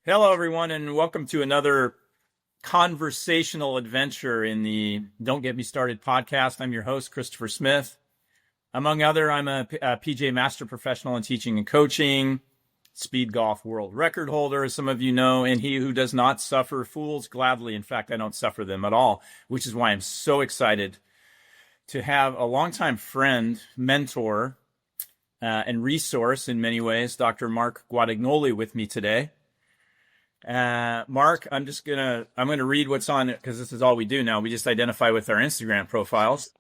Hello, everyone, and welcome to another conversational adventure in the Don't Get Me Started podcast. I'm your host, Christopher Smith. Among other, I'm a PGA Master Professional in teaching and coaching, speed golf world record holder, as some of you know, and he who does not suffer fools gladly. In fact, I don't suffer them at all, which is why I'm so excited to have a longtime friend, mentor, and resource in many ways, Dr. Mark Guadagnoli, with me today. Mark, I'm gonna read what's on it because this is all we do now. We just identify with our Instagram profiles.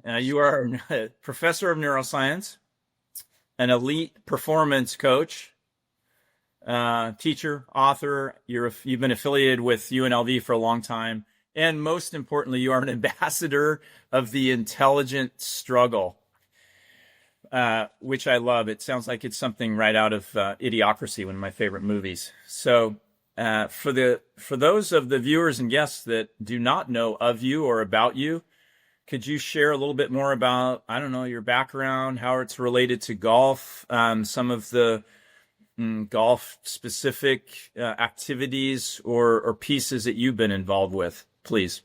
You are a professor of neuroscience, an elite performance coach, teacher, author. You've been affiliated with UNLV for a long time, and most importantly, you are an ambassador of the intelligent struggle, which I love. It sounds like it's something right out of Idiocracy, one of my favorite movies. So for those of the viewers and guests that do not know of you or about you, could you share a little bit more about, I don't know, your background, how it's related to golf, some of the golf-specific activities or pieces that you've been involved with, please?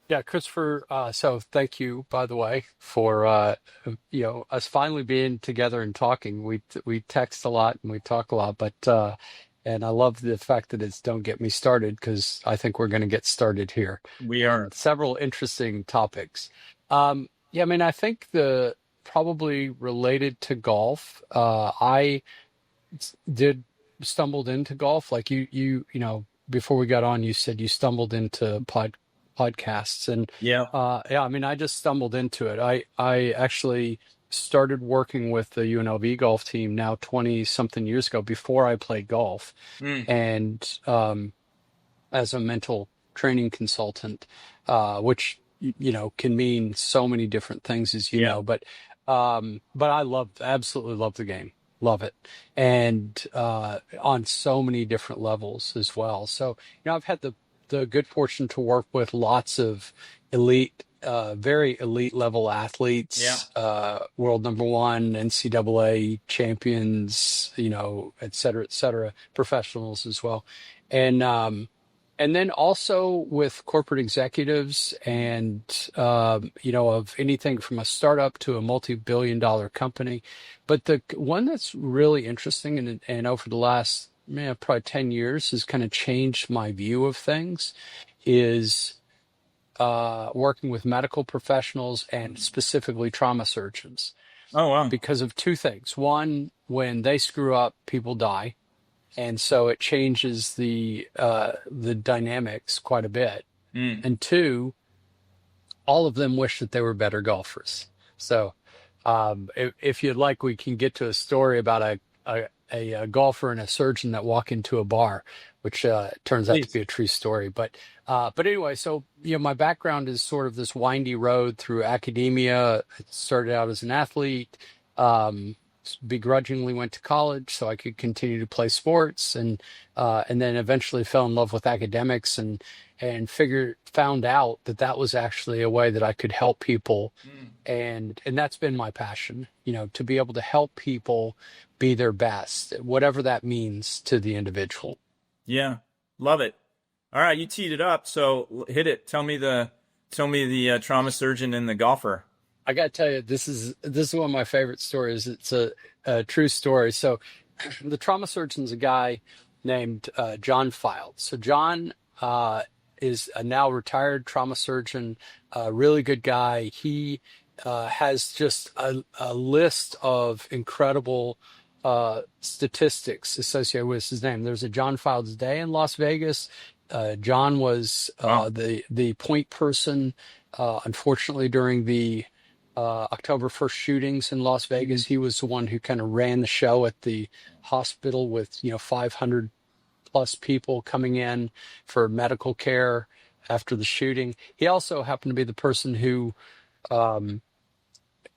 Yeah, Christopher. So thank you, by the way, for us finally being together and talking. We text a lot and we talk a lot, but and I love the fact that it's "Don't Get Me Started" because I think we're going to get started here. We are. And several interesting topics. Yeah, I mean, I think the probably related to golf. I did stumbled into golf like before we got on. You said you stumbled into podcasts and Yeah. yeah, I mean, I just stumbled into it. I actually started working with the UNLV golf team now 20 something years ago before I played golf, Mm. and as a mental training consultant, which can mean so many different things, as you Yeah. know, but I absolutely love the game. Love it. And on so many different levels as well. So, I've had the good fortune to work with lots of elite, very elite level Yeah. athletes, world number one, NCAA champions, et cetera, professionals as well. And then also with corporate executives and, of anything from a startup to a multi-billion-dollar company. But the one that's really interesting and over the last, probably 10 years has kind of changed my view of things is working with medical professionals and specifically trauma surgeons Oh, wow. because of two things. One, when they screw up, people die. And so it changes the dynamics quite a bit. Mm. And two, all of them wish that they were better golfers. So if you'd like, we can get to a story about a golfer and a surgeon that walk into a bar, which turns out to Please. be a true story. But anyway, so my background is sort of this windy road through academia. I started out as an athlete. Begrudgingly went to college so I could continue to play sports, and then eventually fell in love with academics and found out that was actually a way that I could help people, Mm. and that's been my passion, to be able to help people be their best, whatever that means to the individual. Yeah. Love it. All right, you teed it up, so hit it. Tell me the trauma surgeon and the golfer. I got to tell you, this is one of my favorite stories. It's a true story. So, the trauma surgeon's a guy named John Filed. So John is a now retired trauma surgeon, a really good guy. He has just a list of incredible statistics associated with his name. There's a John Filed Day in Las Vegas. John was Wow. the point person, unfortunately, during the October 1st shootings in Las Vegas. He was the one who kind of ran the show at the hospital with, 500 plus people coming in for medical care after the shooting. He also happened to be the person um,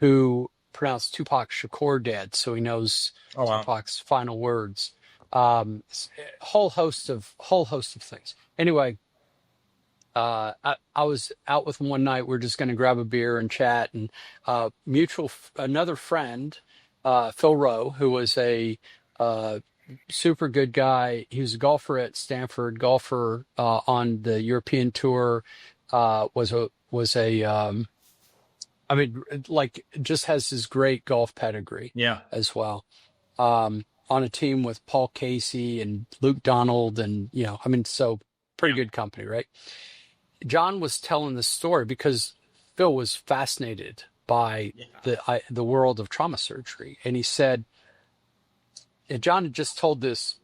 who pronounced Tupac Shakur dead, so he knows Oh, wow. Tupac's final words. Whole host of things. Anyway, I was out with him one night. We're just going to grab a beer and chat, and another friend, Phil Rowe, who was a super good guy. He was a golfer at Stanford, golfer on the European tour. I mean, like, just has this great golf pedigree Yeah. as well. On a team with Paul Casey and Luke Donald, and I mean, so pretty Yeah. good company, right? John was telling this story because Phil was fascinated by the world of trauma surgery, and he said, and John had just told this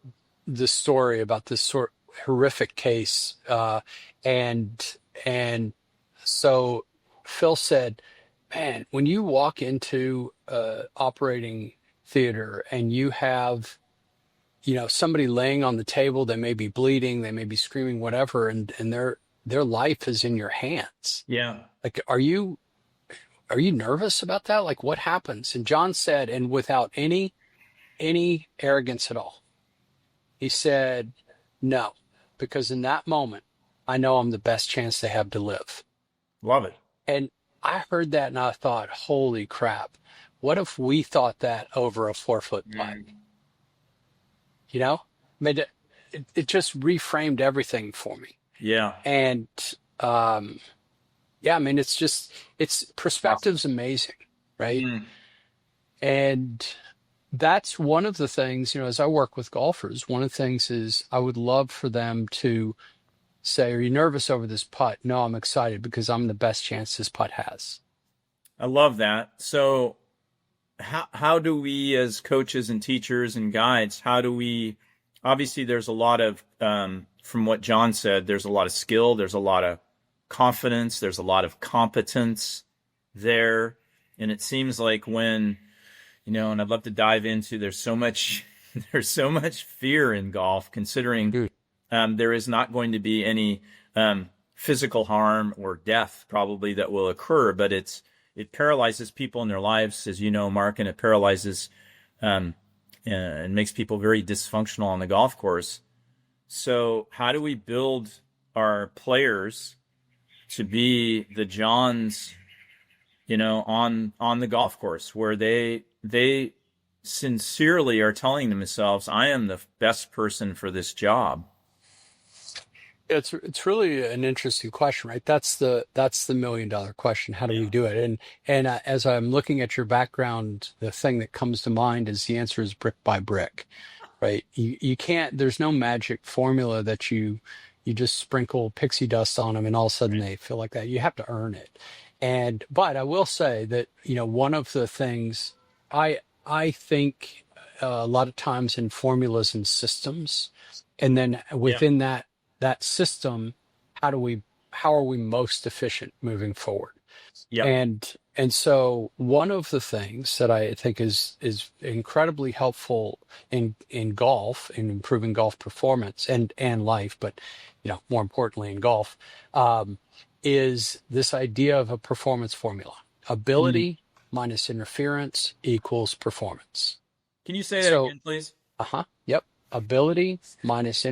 story about this sort horrific case, and so Phil said, "Man, when you walk into operating theater and you have somebody laying on the table, they may be bleeding, they may be screaming, whatever, and their life is in your hands. Yeah. Like, are you nervous about that? Like, what happens?" And John said, and without any arrogance at all, he said, "No, because in that moment, I know I'm the best chance they have to live." Love it. And I heard that and I thought, holy crap, what if we thought that over a 4-foot putt? I mean, it just reframed everything for me. Yeah. And yeah, I mean, it's perspective's amazing, right? Mm. And that's one of the things, as I work with golfers, one of the things is I would love for them to say, "Are you nervous over this putt?" "No, I'm excited because I'm the best chance this putt has." I love that. So how do we, as coaches and teachers and guides, obviously there's a lot of, from what John said, there's a lot of skill, there's a lot of confidence, there's a lot of competence there. And it seems like when, and I'd love to dive into, there's so much fear in golf, considering there is not going to be any physical harm or death probably that will occur, but it paralyzes people in their lives, as you know, Mark, and it paralyzes and makes people very dysfunctional on the golf course. So how do we build our players to be the Johns, on the golf course, where they sincerely are telling themselves, "I am the best person for this job"? It's really an interesting question, right? That's the $1 million question. How do we do it? And as I'm looking at your background, the thing that comes to mind is the answer is brick by brick, right? You can't. There's no magic formula that you just sprinkle pixie dust on them and all of a sudden they feel like that. You have to earn it. But I will say that one of the things I think a lot of times in formulas and systems, and then within that system, how are we most efficient moving forward? Yeah. And so one of the things that I think is incredibly helpful in golf, in improving golf performance and life, but more importantly in golf, is this idea of a performance formula. Ability minus interference equals performance. Can you say that again, please? Yep. Ability minus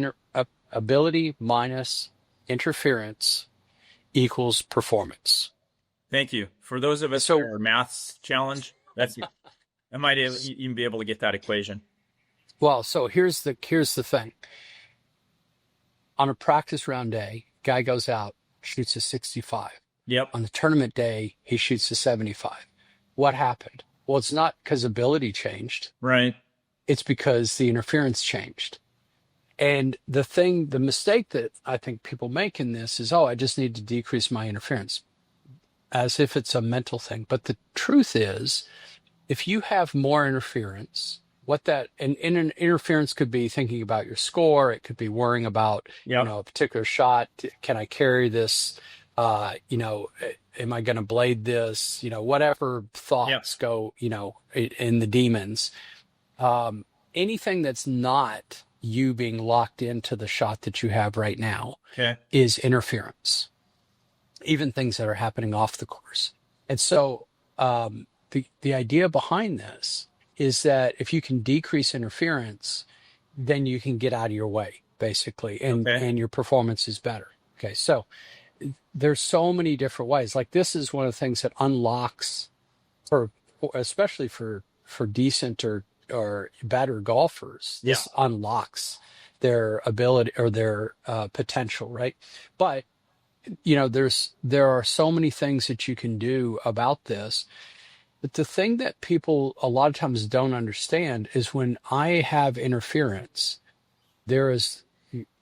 interference equals performance. Thank you. For those of us who are maths challenge, I might even be able to get that equation. Well, so here's the thing. On a practice round day, guy goes out, shoots a 65. Yep. On the tournament day, he shoots a 75. What happened? Well, it's not because ability changed. Right. It's because the interference changed. And the mistake that I think people make in this is, I just need to decrease my interference, as if it's a mental thing. But the truth is, if you have more interference, and interference could be thinking about your score. It could be worrying about, a particular shot. Can I carry this? Am I going to blade this? Whatever thoughts go, in the demons. Anything that's not you being locked into the shot that you have right now is interference, even things that are happening off the course. And so the idea behind this is that if you can decrease interference, then you can get out of your way, basically, and your performance is better. Okay, so there's so many different ways. Like, this is one of the things that unlocks, especially for decent or are better golfers, Yeah. this unlocks their ability or their potential, right? But there are so many things that you can do about this. But the thing that people a lot of times don't understand is when I have interference, there is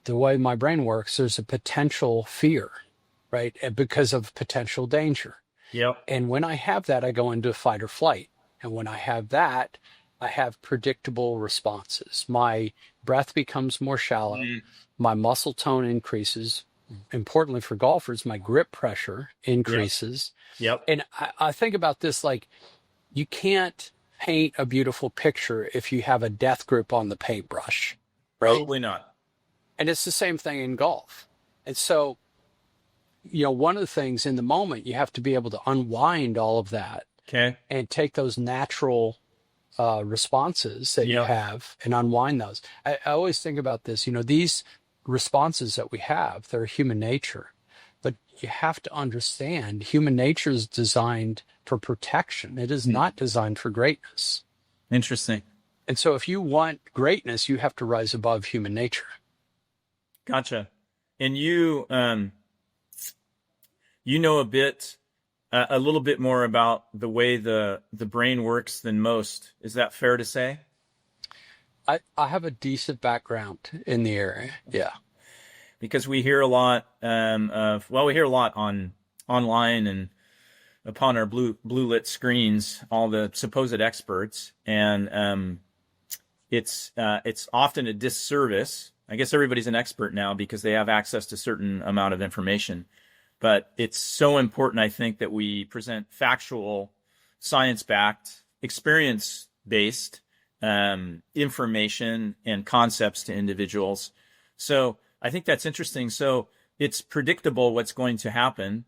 the way my brain works, there's a potential fear, right? And because of potential danger. Yep. And when I have that, I go into fight or flight. And when I have that, I have predictable responses. My breath becomes more shallow. Mm. My muscle tone increases. Importantly for golfers, my grip pressure increases. Yep. And I think about this like you can't paint a beautiful picture if you have a death grip on the paintbrush, right? Probably not. And it's the same thing in golf. And so, one of the things in the moment, you have to be able to unwind all of that Okay. and take those natural responses that you Yep. have and unwind those. I always think about this, these responses that we have, they're human nature. But you have to understand human nature is designed for protection. It is not designed for greatness. Interesting. And so if you want greatness, you have to rise above human nature. Gotcha. And you know a little bit more about the way the brain works than most. Is that fair to say? I have a decent background in the area. Yeah. Because we hear a lot we hear a lot online and upon our blue lit screens, all the supposed experts, and it's often a disservice. I guess everybody's an expert now because they have access to a certain amount of information. But it's so important, I think, that we present factual, science-backed, experience-based information and concepts to individuals. So I think that's interesting. So it's predictable what's going to happen.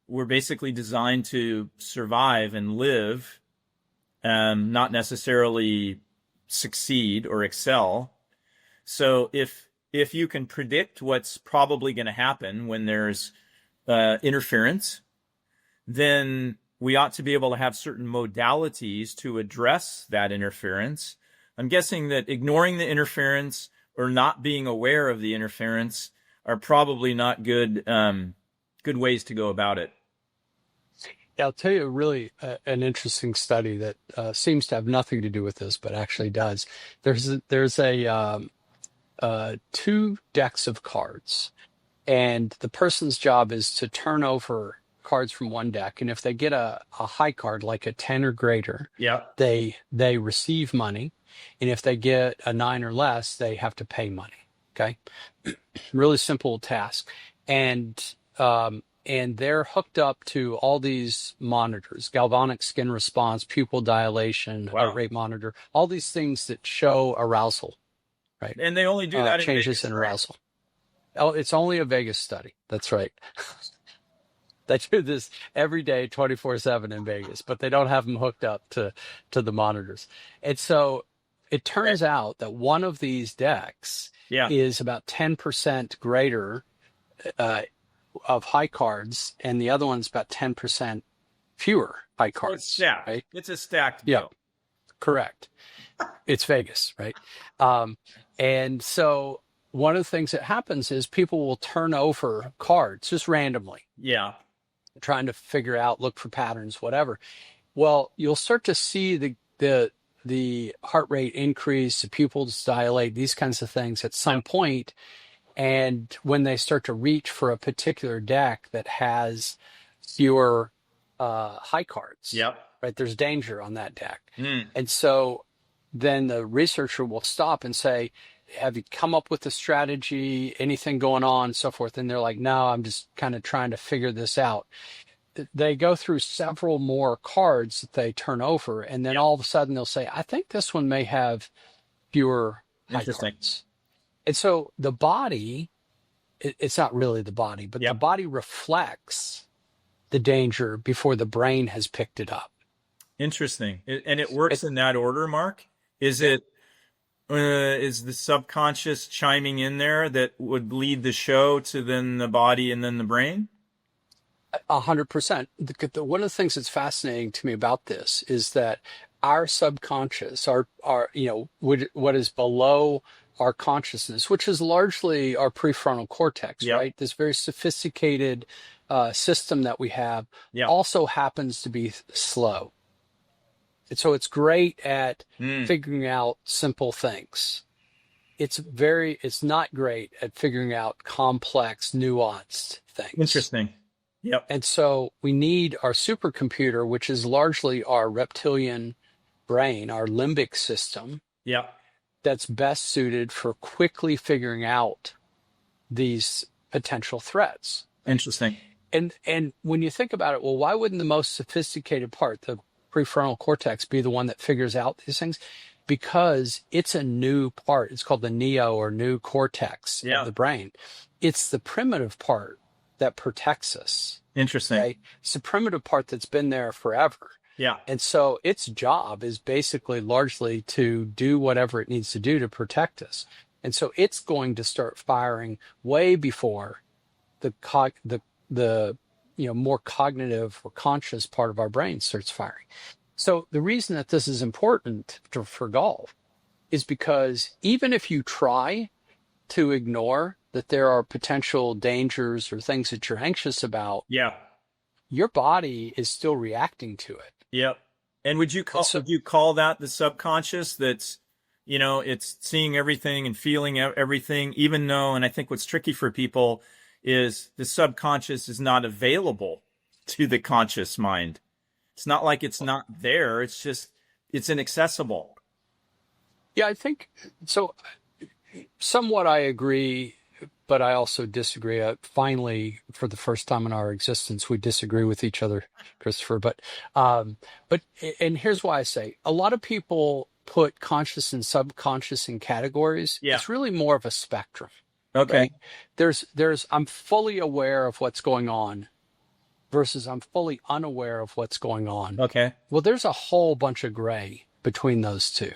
We're basically designed to survive and live, not necessarily succeed or excel. So if you can predict what's probably going to happen when there's interference, then we ought to be able to have certain modalities to address that interference. I'm guessing that ignoring the interference or not being aware of the interference are probably not good ways to go about it. Yeah, I'll tell you really an interesting study that seems to have nothing to do with this, but actually does. There's two decks of cards, and the person's job is to turn over cards from one deck, and if they get a high card like a 10 or greater, Yeah. they receive money, and if they get a 9 or less, they have to pay money. Okay, really simple task, and they're hooked up to all these monitors: galvanic skin response, pupil dilation, Wow. heart rate monitor, all these things that show arousal, right? And they only do that in changes Vegas, in right? arousal. Oh, it's only a Vegas study. That's right. They do this every day, 24/7 in Vegas, but they don't have them hooked up to the monitors. And so it turns out that one of these decks Yeah. is about 10% greater of high cards, and the other one's about 10% fewer high So cards. it's stacked. Right? It's a stacked Yeah. deal. Correct. It's Vegas, right? And so one of the things that happens is people will turn over cards just randomly, Yeah. trying to figure out, look for patterns, whatever. Well, you'll start to see the heart rate increase, the pupils dilate, these kinds of things at some point. And when they start to reach for a particular deck that has fewer high cards, Yep. right? There's danger on that deck. Mm. And so then the researcher will stop and say, have you come up with a strategy, anything going on, and so forth? And they're like, no, I'm just kind of trying to figure this out. They go through several more cards that they turn over, and then all of a sudden they'll say, I think this one may have fewer high Interesting. cards. And so the body, it's not really the body, but the body reflects the danger before the brain has picked it up. Interesting. And it works in that order, Mark? Is it is the subconscious chiming in there that would lead the show to then the body and then the brain? 100%. One of the things that's fascinating to me about this is that our subconscious, our what is below our consciousness, which is largely our prefrontal cortex, Yep. right? This very sophisticated system that we have Yep. also happens to be slow. And so it's great at Mm. figuring out simple things. It's not great at figuring out complex, nuanced things. Interesting. Yep. And so we need our supercomputer, which is largely our reptilian brain, our limbic system, Yep. that's best suited for quickly figuring out these potential threats. Interesting. And when you think about it, well, why wouldn't the most sophisticated part, the prefrontal cortex, be the one that figures out these things? Because it's a new part. It's called the neo or new cortex Yeah. of the brain. It's the primitive part that protects us. Interesting. Right? It's the primitive part that's been there forever. Yeah. And so its job is basically largely to do whatever it needs to do to protect us. And so it's going to start firing way before the more cognitive or conscious part of our brain starts firing. So the reason that this is important for golf is because even if you try to ignore that there are potential dangers or things that you're anxious about, Yeah. your body is still reacting to it. Yep. And would you call that the subconscious? That's, it's seeing everything and feeling everything, even though, and I think what's tricky for people is the subconscious is not available to the conscious mind. It's not like it's not there. It's just, it's inaccessible. Yeah, I think so. Somewhat I agree, but I also disagree. Finally, for the first time in our existence, we disagree with each other, Christopher. And here's why I say a lot of people put conscious and subconscious in categories. Yeah. It's really more of a spectrum. Okay. Right? I'm fully aware of what's going on versus I'm fully unaware of what's going on. Okay. Well, there's a whole bunch of gray between those two.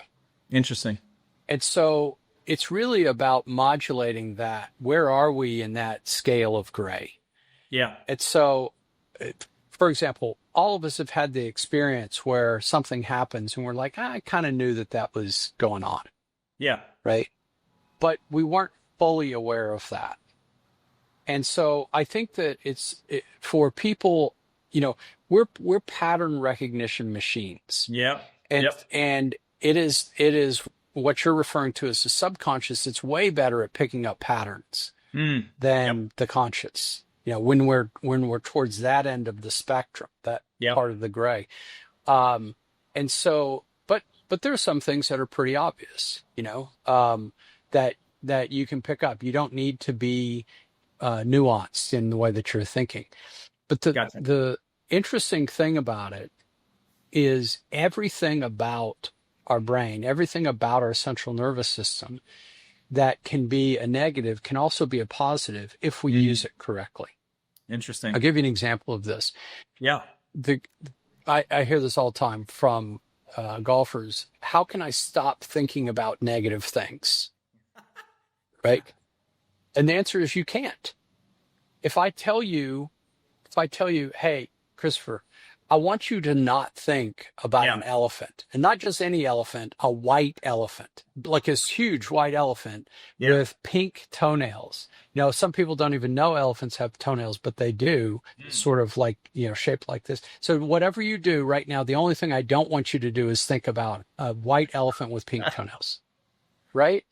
Interesting. And so it's really about modulating that. Where are we in that scale of gray? Yeah. And so, for example, all of us have had the experience where something happens and we're like, I kind of knew that was going on. Yeah. Right. But we weren't fully aware of that. And so I think that for people, we're pattern recognition machines. Yeah. And it is what you're referring to as the subconscious. It's way better at picking up patterns than the conscious. When we're towards that end of the spectrum, that part of the gray. And so, but there are some things that are pretty obvious, that you can pick up. You don't need to be nuanced in the way that you're thinking. But the interesting thing about it is everything about our brain, everything about our central nervous system that can be a negative can also be a positive if we use it correctly. Interesting. I'll give you an example of this. Yeah. I hear this all the time from golfers. How can I stop thinking about negative things? Right? And the answer is you can't. If I tell you, hey, Christopher, I want you to not think about an elephant, and not just any elephant, a white elephant, like this huge white elephant with pink toenails. Some people don't even know elephants have toenails, but they do, sort of like, shaped like this. So whatever you do right now, the only thing I don't want you to do is think about a white elephant with pink toenails, right?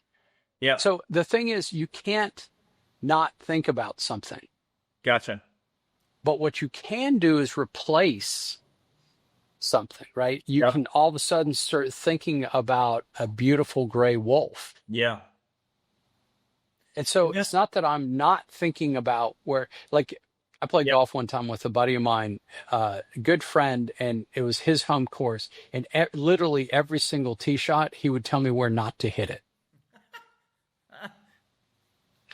Yeah. So the thing is, you can't not think about something. Gotcha. But what you can do is replace something, right? You can all of a sudden start thinking about a beautiful gray wolf. Yeah. And so it's not that I'm not thinking about like I played golf one time with a buddy of mine, a good friend, and it was his home course. And literally every single tee shot, he would tell me where not to hit it.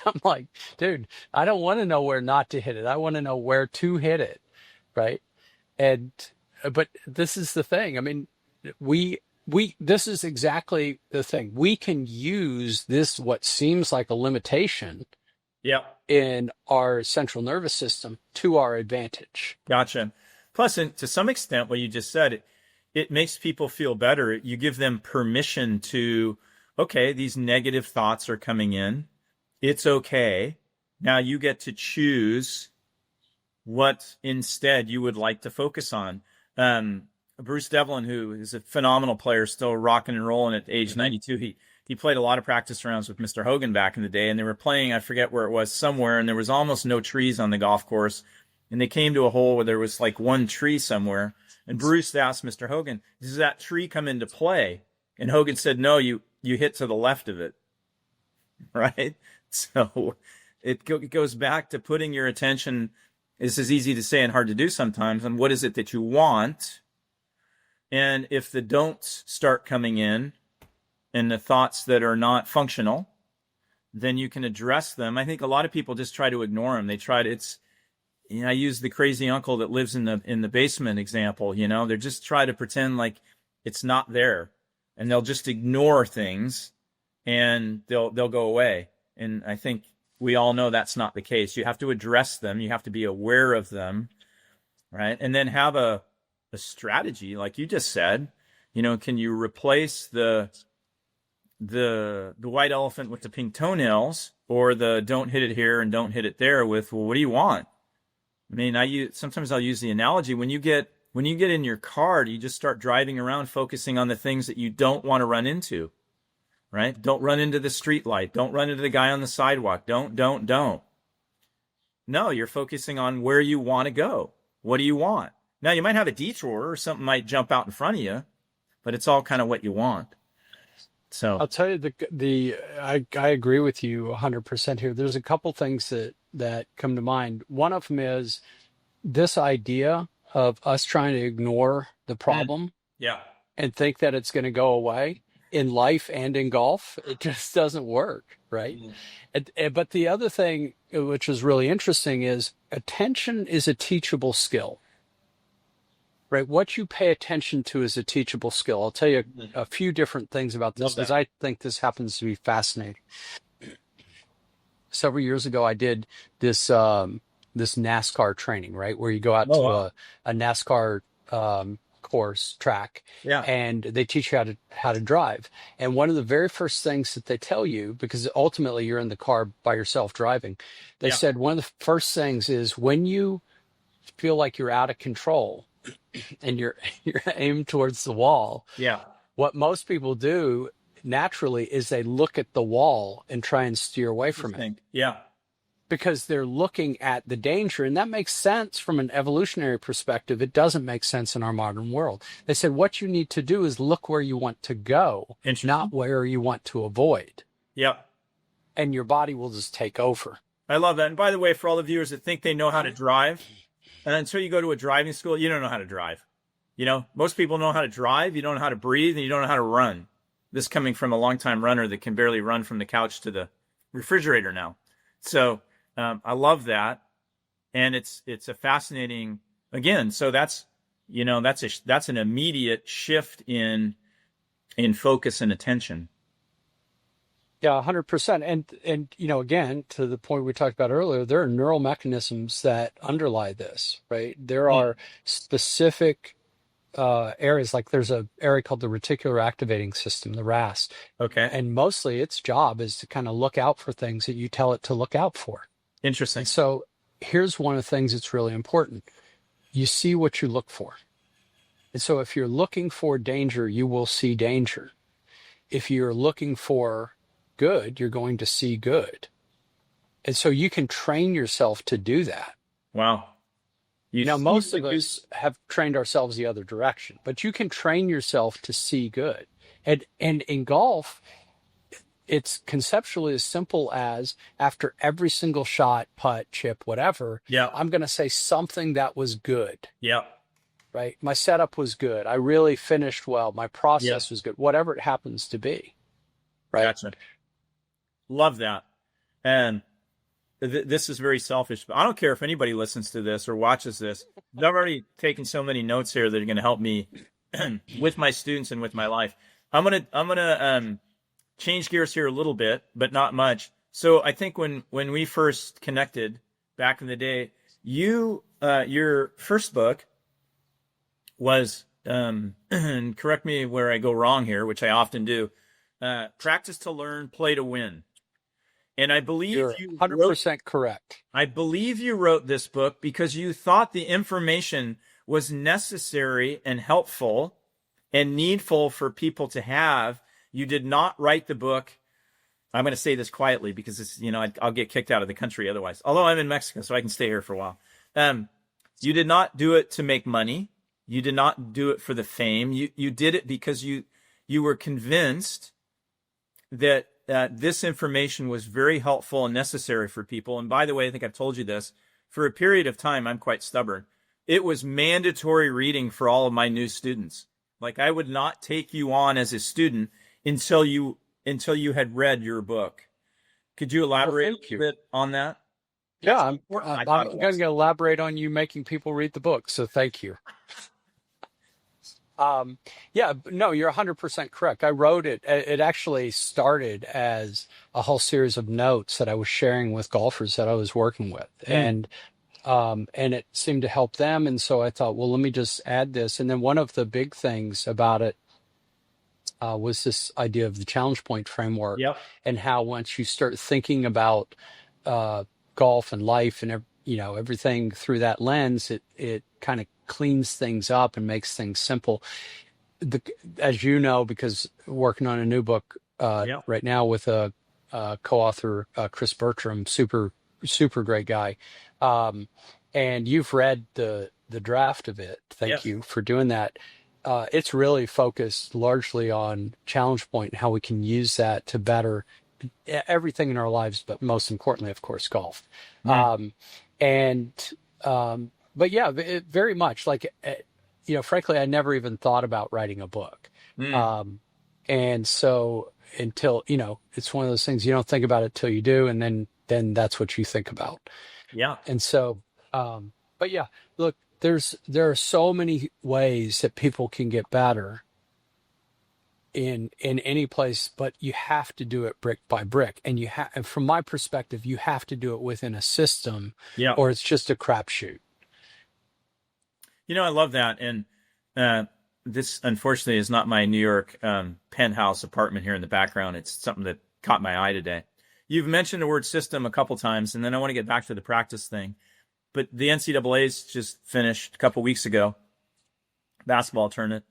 I'm like, dude, I don't want to know where not to hit it. I want to know where to hit it, right? But this is the thing. I mean, this is exactly the thing. We can use this, what seems like a limitation in our central nervous system, to our advantage. Gotcha. Plus, and to some extent, what you just said, it makes people feel better. You give them permission to, okay, these negative thoughts are coming in. It's okay. Now you get to choose what instead you would like to focus on. Bruce Devlin, who is a phenomenal player, still rocking and rolling at age 92, he played a lot of practice rounds with Mr. Hogan back in the day, and they were playing, I forget where it was, somewhere, and there was almost no trees on the golf course. And they came to a hole where there was like one tree somewhere. And Bruce asked Mr. Hogan, does that tree come into play? And Hogan said, no, you hit to the left of it. Right? So it goes back to putting your attention, this is easy to say and hard to do sometimes, on what is it that you want. And if the don'ts start coming in and the thoughts that are not functional, then you can address them. I think a lot of people just try to ignore them. They try to, I use the crazy uncle that lives in the basement example, they just try to pretend like it's not there, and they'll just ignore things and they'll go away. And I think we all know that's not the case. You have to address them. You have to be aware of them, right? And then have a strategy, like you just said. Can you replace the white elephant with the pink toenails, or the don't hit it here and don't hit it there with, well, what do you want? I mean, sometimes I'll use the analogy, when you get in your car, you just start driving around focusing on the things that you don't want to run into, right? Don't run into the street light. Don't run into the guy on the sidewalk. Don't. No, you're focusing on where you want to go. What do you want? Now, you might have a detour or something might jump out in front of you, but it's all kind of what you want. So I'll tell you, I agree with you 100% here. There's a couple things that come to mind. One of them is this idea of us trying to ignore the problem and think that it's going to go away in life and in golf. It just doesn't work, right? But the other thing, which is really interesting, is attention is a teachable skill. Right, what you pay attention to is a teachable skill. I'll tell you a few different things about this because I think this happens to be fascinating. Several years ago, I did this this NASCAR training, right, where you go out to a NASCAR course track, and they teach you how to drive. And one of the very first things that they tell you, because ultimately you're in the car by yourself driving, they said one of the first things is when you feel like you're out of control and you're aimed towards the wall. What most people do naturally is they look at the wall and try and steer away from it. Because they're looking at the danger, and that makes sense from an evolutionary perspective. It doesn't make sense in our modern world. They said what you need to do is look where you want to go, not where you want to avoid. And your body will just take over. I love that. And by the way, for all the viewers that think they know how to drive, and until you go to a driving school, you don't know how to drive. Most people know how to drive. You don't know how to breathe, and you don't know how to run. This coming from a longtime runner that can barely run from the couch to the refrigerator now. So I love that, and it's a fascinating. Again, so that's an immediate shift in focus and attention. Yeah, 100%. And again, to the point we talked about earlier, there are neural mechanisms that underlie this, right? There are specific areas, like there's an area called the reticular activating system, the RAS. And mostly its job is to kind of look out for things that you tell it to look out for. Interesting. And so here's one of the things that's really important. You see what you look for. And so if you're looking for danger, you will see danger. If you're looking for good, you're going to see good. And so you can train yourself to do that. Wow. Most of us have trained ourselves the other direction, but you can train yourself to see good. And in golf, it's conceptually as simple as after every single shot, putt, chip, whatever, I'm going to say something that was good. Right? My setup was good. I really finished well. My process was good. Whatever it happens to be. Right? Gotcha. Love that. And this is very selfish, but I don't care if anybody listens to this or watches this. I've already taken so many notes here that are going to help me with my students and with my life. I'm gonna change gears here a little bit, but not much. So I think when we first connected back in the day, your first book was and correct me where I go wrong here, which I often do. Practice to learn, play to win. And You're 100% correct. I believe you wrote this book because you thought the information was necessary and helpful and needful for people to have. You did not write the book. I'm going to say this quietly because it's, I'll get kicked out of the country otherwise. Although I'm in Mexico, so I can stay here for a while. You did not do it to make money. You did not do it for the fame. You did it because you were convinced that this information was very helpful and necessary for people. And by the way, I think I've told you this. For a period of time, I'm quite stubborn. It was mandatory reading for all of my new students. Like, I would not take you on as a student until you had read your book. Could you elaborate a little bit on that? Yeah, I'm going to elaborate on you making people read the book. So thank you. Yeah, no, you're 100% correct. I wrote it. It actually started as a whole series of notes that I was sharing with golfers that I was working with, and it seemed to help them. And so I thought, well, let me just add this. And then one of the big things about it was this idea of the challenge point framework, and how once you start thinking about golf and life and everything through that lens, it kind of cleans things up and makes things simple. As you know, because working on a new book right now with a co-author, Chris Bertram, super great guy, and you've read the draft of it. Thank you for doing that. It's really focused largely on challenge point and how we can use that to better everything in our lives, but most importantly, of course, golf. But yeah, very much like, frankly, I never even thought about writing a book. And so until, it's one of those things you don't think about it till you do. And then that's what you think about. Yeah. And so, but yeah, look, there are so many ways that people can get better in any place, but you have to do it brick by brick. And and from my perspective, you have to do it within a system, or it's just a crapshoot. I love that. And this, unfortunately, is not my New York penthouse apartment here in the background. It's something that caught my eye today. You've mentioned the word system a couple times, and then I want to get back to the practice thing. But the NCAA's just finished a couple weeks ago, basketball tournament.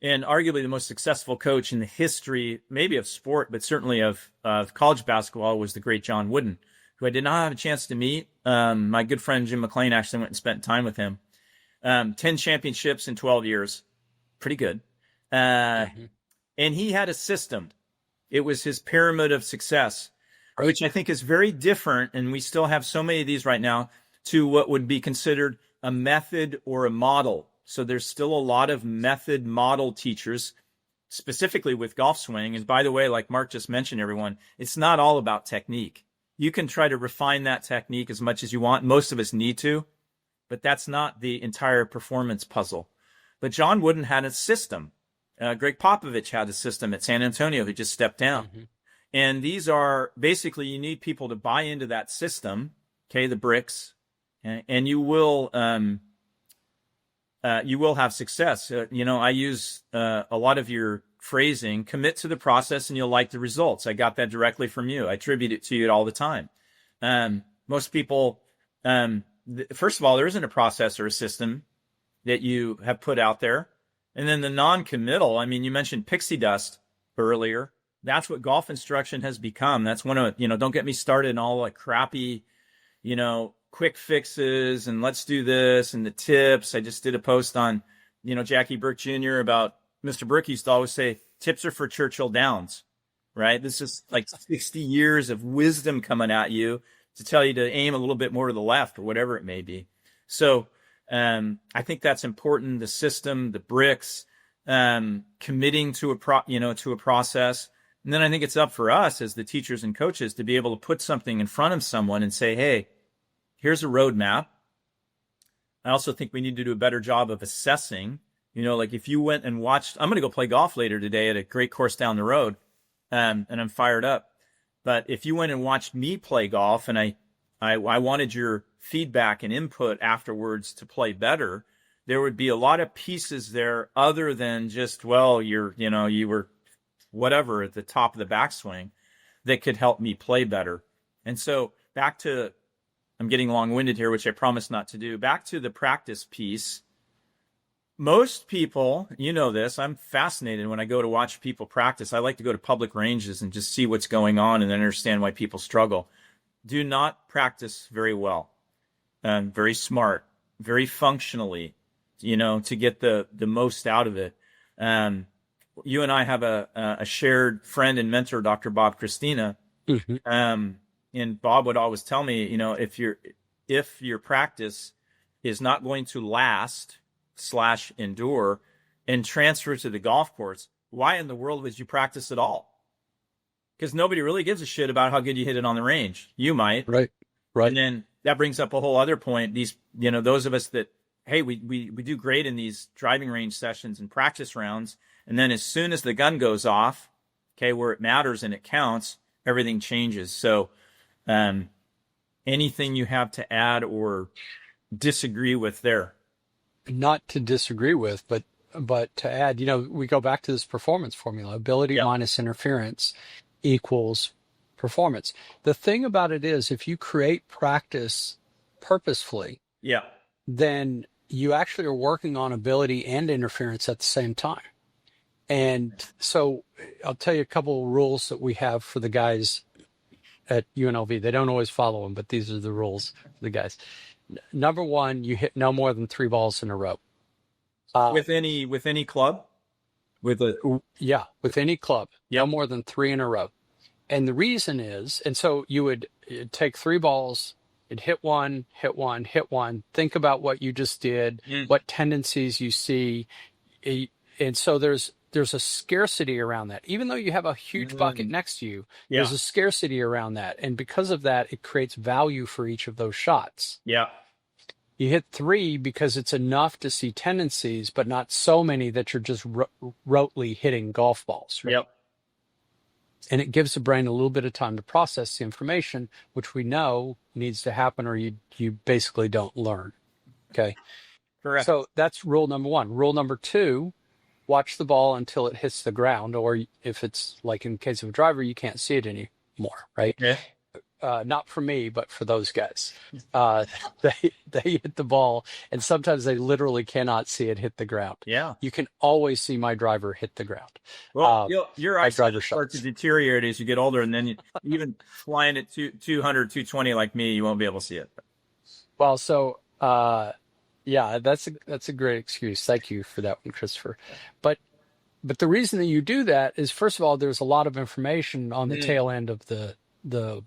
And arguably the most successful coach in the history, maybe of sport, but certainly of college basketball, was the great John Wooden, who I did not have a chance to meet. My good friend Jim McClain actually went and spent time with him. 10 championships in 12 years. Pretty good. And he had a system. It was his pyramid of success, which I think is very different, and we still have so many of these right now, to what would be considered a method or a model. So there's still a lot of method model teachers, specifically with golf swing. And by the way, like Mark just mentioned, everyone, it's not all about technique. You can try to refine that technique as much as you want. Most of us need to, but that's not the entire performance puzzle. But John Wooden had a system. Greg Popovich had a system at San Antonio who just stepped down. And these are basically, you need people to buy into that system, okay, the bricks, and you will have success. I use a lot of your phrasing, commit to the process and you'll like the results. I got that directly from you. I attribute it to you all the time. Most people, first of all, there isn't a process or a system that you have put out there. And then the non-committal, you mentioned pixie dust earlier. That's what golf instruction has become. That's one of, don't get me started in all like crappy, quick fixes and let's do this and the tips. I just did a post on, Jackie Burke Jr. about Mr. Burke used to always say, tips are for Churchill Downs, right? This is like 60 years of wisdom coming at you to tell you to aim a little bit more to the left or whatever it may be. So I think that's important. The system, the bricks, committing to a process. And then I think it's up for us as the teachers and coaches to be able to put something in front of someone and say, hey, here's a roadmap. I also think we need to do a better job of assessing, like if you went and watched, I'm going to go play golf later today at a great course down the road, and I'm fired up. But if you went and watched me play golf and I wanted your feedback and input afterwards to play better, there would be a lot of pieces there other than just, well, you were whatever at the top of the backswing that could help me play better. And so back to, I'm getting long-winded here, which I promise not to do. Back to the practice piece. Most people, you know this, I'm fascinated when I go to watch people practice. I like to go to public ranges and just see what's going on and then understand why people struggle. Do not practice very well, very smart, very functionally, to get the most out of it. You and I have a shared friend and mentor, Dr. Bob Christina. Mm-hmm. And Bob would always tell me, if your practice is not going to last / endure and transfer to the golf course, why in the world would you practice at all? Because nobody really gives a shit about how good you hit it on the range. You might. Right. And then that brings up a whole other point. These, those of us that, hey, we do great in these driving range sessions and practice rounds. And then as soon as the gun goes off, okay, where it matters and it counts, everything changes. So anything you have to add or disagree with there? Not to disagree with, but to add, we go back to this performance formula: ability minus interference equals performance. The thing about it is, if you create practice purposefully, then you actually are working on ability and interference at the same time. And so I'll tell you a couple of rules that we have for the guys at UNLV. They don't always follow them, but these are the rules for the guys. Number one, you hit no more than 3 balls in a row. With any club? With any club. No more than 3 in a row. And the reason is, and so you'd take 3 balls, you'd hit one, hit one, hit one. Think about what you just did, what tendencies you see. And so there's a scarcity around that. Even though you have a huge bucket next to you, there's a scarcity around that. And because of that, it creates value for each of those shots. Yeah. You hit 3 because it's enough to see tendencies, but not so many that you're just rotely hitting golf balls. Right? Yep. And it gives the brain a little bit of time to process the information, which we know needs to happen, or you basically don't learn. Okay. Correct. So that's rule number 1. Rule number 2, watch the ball until it hits the ground, or if it's like in case of a driver, you can't see it anymore, right? Yeah. Not for me, but for those guys. They hit the ball, and sometimes they literally cannot see it hit the ground. Yeah. You can always see my driver hit the ground. Well, your eyesight starts to deteriorate as you get older, and then even flying at 200, 220 like me, you won't be able to see it. Well, so yeah, that's a great excuse. Thank you for that one, Christopher. But the reason that you do that is, first of all, there's a lot of information on the tail end of the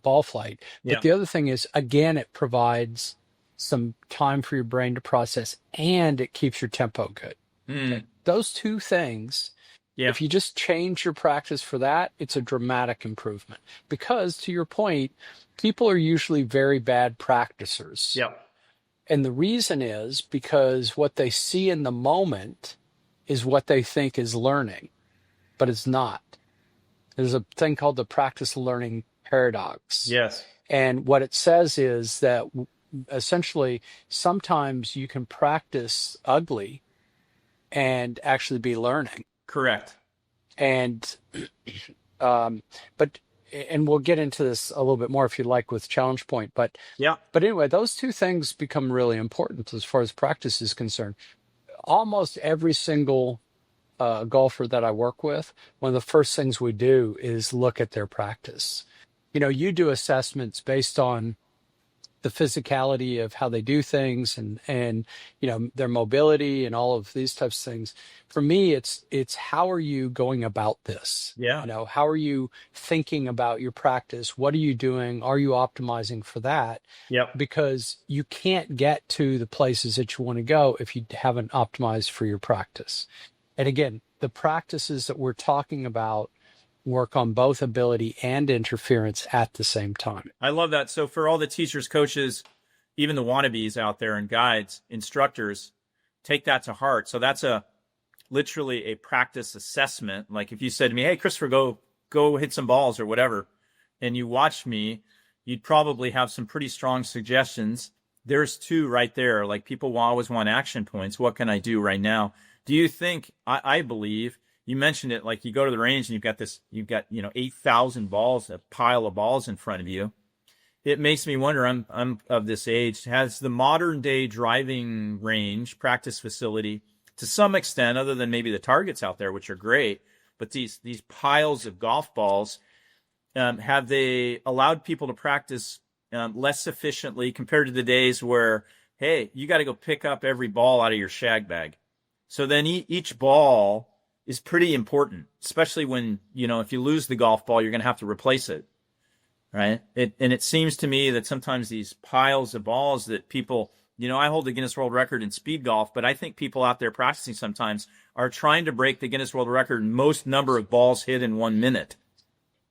ball flight. But the other thing is, again, it provides some time for your brain to process, and it keeps your tempo good. Okay? Those two things, if you just change your practice for that, it's a dramatic improvement. Because, to your point, people are usually very bad practicers. Yeah. And the reason is because what they see in the moment is what they think is learning, but it's not. There's a thing called the practice learning paradox. Yes. And what it says is that essentially sometimes you can practice ugly and actually be learning. Correct. And and we'll get into this a little bit more if you'd like with Challenge Point. But anyway, those two things become really important as far as practice is concerned. Almost every single golfer that I work with, one of the first things we do is look at their practice. You do assessments based on the physicality of how they do things and their mobility and all of these types of things. For me, it's how are you going about this? Yeah. How are you thinking about your practice? What are you doing? Are you optimizing for that? Yep. Because you can't get to the places that you want to go if you haven't optimized for your practice. And again, the practices that we're talking about work on both ability and interference at the same time. I love that. So for all the teachers, coaches, even the wannabes out there and guides, instructors, take that to heart. So that's literally a practice assessment. Like if you said to me, hey, Christopher, go hit some balls or whatever, and you watched me, you'd probably have some pretty strong suggestions there's two right there. Like people will always want action points. What can I do right now? Do you think, I believe, you mentioned it, like you go to the range and you've got, 8,000 balls, a pile of balls in front of you. It makes me wonder, I'm of this age, has the modern day driving range practice facility to some extent, other than maybe the targets out there, which are great, but these piles of golf balls, have they allowed people to practice less efficiently compared to the days where, hey, you got to go pick up every ball out of your shag bag? So then each ball is pretty important, especially when, if you lose the golf ball, you're going to have to replace it, right? And it seems to me that sometimes these piles of balls that people, I hold the Guinness World Record in speed golf, but I think people out there practicing sometimes are trying to break the Guinness World Record in most number of balls hit in 1 minute.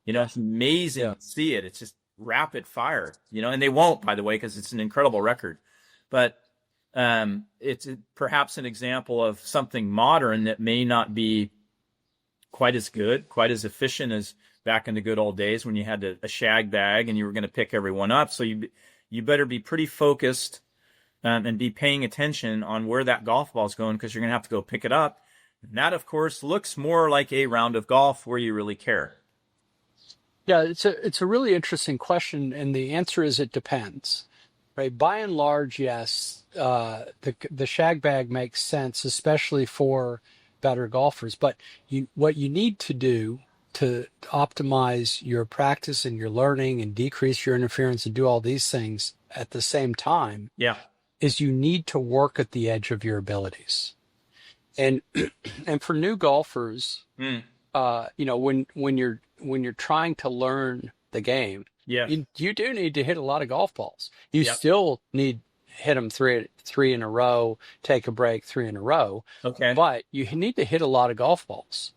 It's amazing to see it. It's just rapid fire, and they won't, by the way, because it's an incredible record. But it's perhaps an example of something modern that may not be quite as good, quite as efficient as back in the good old days when you had a shag bag and you were going to pick everyone up. So you better be pretty focused and be paying attention on where that golf ball is going, because you're going to have to go pick it up. And that, of course, looks more like a round of golf where you really care. Yeah, it's a really interesting question, and the answer is it depends. Right. By and large, yes, the shag bag makes sense, especially for better golfers. But what you need to do to optimize your practice and your learning and decrease your interference and do all these things at the same time, is you need to work at the edge of your abilities. And and for new golfers, when you're trying to learn the game, you do need to hit a lot of golf balls. You still need hit them three in a row, take a break, 3 in a row. Okay. But you need to hit a lot of golf balls.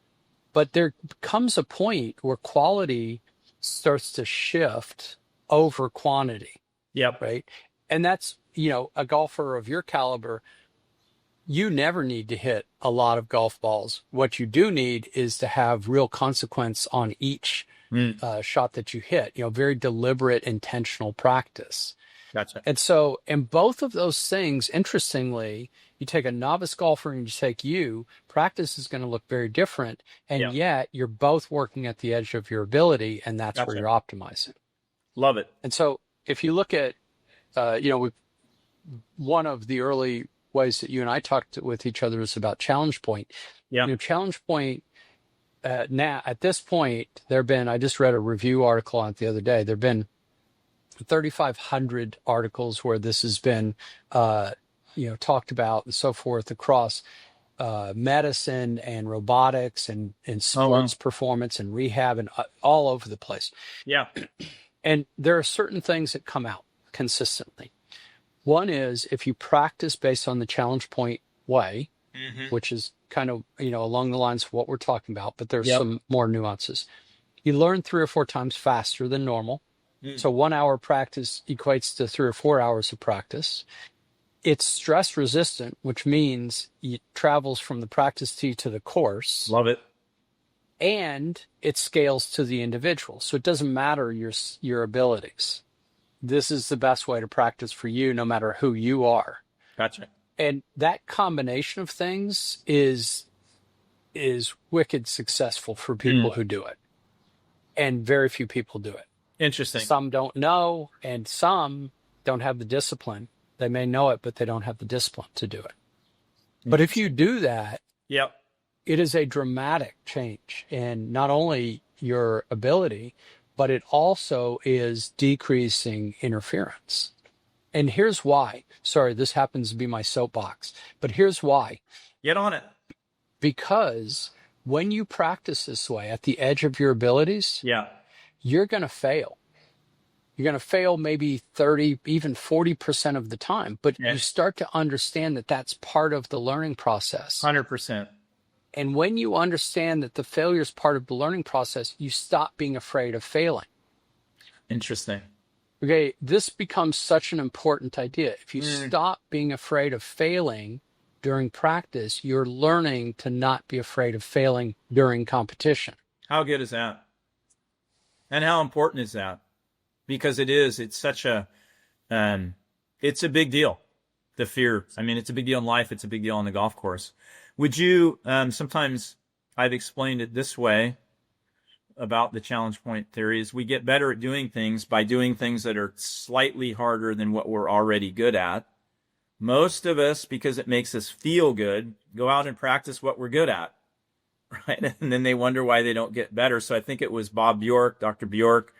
But there comes a point where quality starts to shift over quantity. Yep. Right. And that's, a golfer of your caliber, you never need to hit a lot of golf balls. What you do need is to have real consequence on each shot that you hit, very deliberate, intentional practice. Gotcha. And so in both of those things, interestingly, you take a novice golfer and you take practice is going to look very different. And yet you're both working at the edge of your ability, and that's where you're optimizing. Love it. And so if you look at, one of the early ways that you and I talked with each other is about challenge point. Challenge point, now at this point, I just read a review article on it the other day. There have been 3,500 articles where this has been, talked about and so forth across medicine and robotics and sports performance and rehab and all over the place. Yeah. And there are certain things that come out consistently. One is if you practice based on the challenge point way, which is kind of, along the lines of what we're talking about, but there's some more nuances. You learn 3 or 4 times faster than normal. So 1 hour practice equates to 3 or 4 hours of practice. It's stress resistant, which means it travels from the practice tee to the course. Love it. And it scales to the individual. So it doesn't matter your abilities. This is the best way to practice for you, no matter who you are. Gotcha. And that combination of things is wicked successful for people who do it. And very few people do it. Interesting. Some don't know, and some don't have the discipline. They may know it, but they don't have the discipline to do it. But if you do that, it is a dramatic change in not only your ability, but it also is decreasing interference. And here's why. Sorry, this happens to be my soapbox, but here's why. Get on it. Because when you practice this way at the edge of your abilities, you're going to fail. You're going to fail maybe 30, even 40% of the time, but you start to understand that that's part of the learning process. 100%. And when you understand that the failure is part of the learning process, you stop being afraid of failing. Interesting. Okay, this becomes such an important idea. If you stop being afraid of failing during practice, you're learning to not be afraid of failing during competition. How good is that? And how important is that? Because it's such a It's a big deal. The fear. I mean, it's a big deal in life. It's a big deal on the golf course. Would you, sometimes I've explained it this way about the challenge point theory is we get better at doing things by doing things that are slightly harder than what we're already good at. Most of us, because it makes us feel good, go out and practice what we're good at, right? And then they wonder why they don't get better. So I think it was Bob Bjork, Dr. Bjork,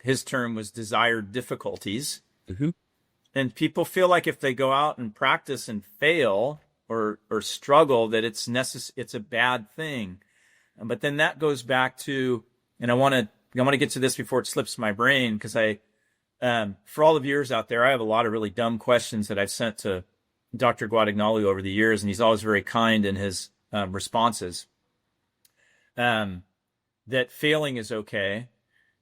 his term was desired difficulties. Mm-hmm. And people feel like if they go out and practice and fail or struggle, that it's a bad thing. But then that goes back to, and I want to get to this before it slips my brain, because for all the viewers out there, I have a lot of really dumb questions that I've sent to Dr. Guadagnoli over the years, and he's always very kind in his responses. That failing is okay.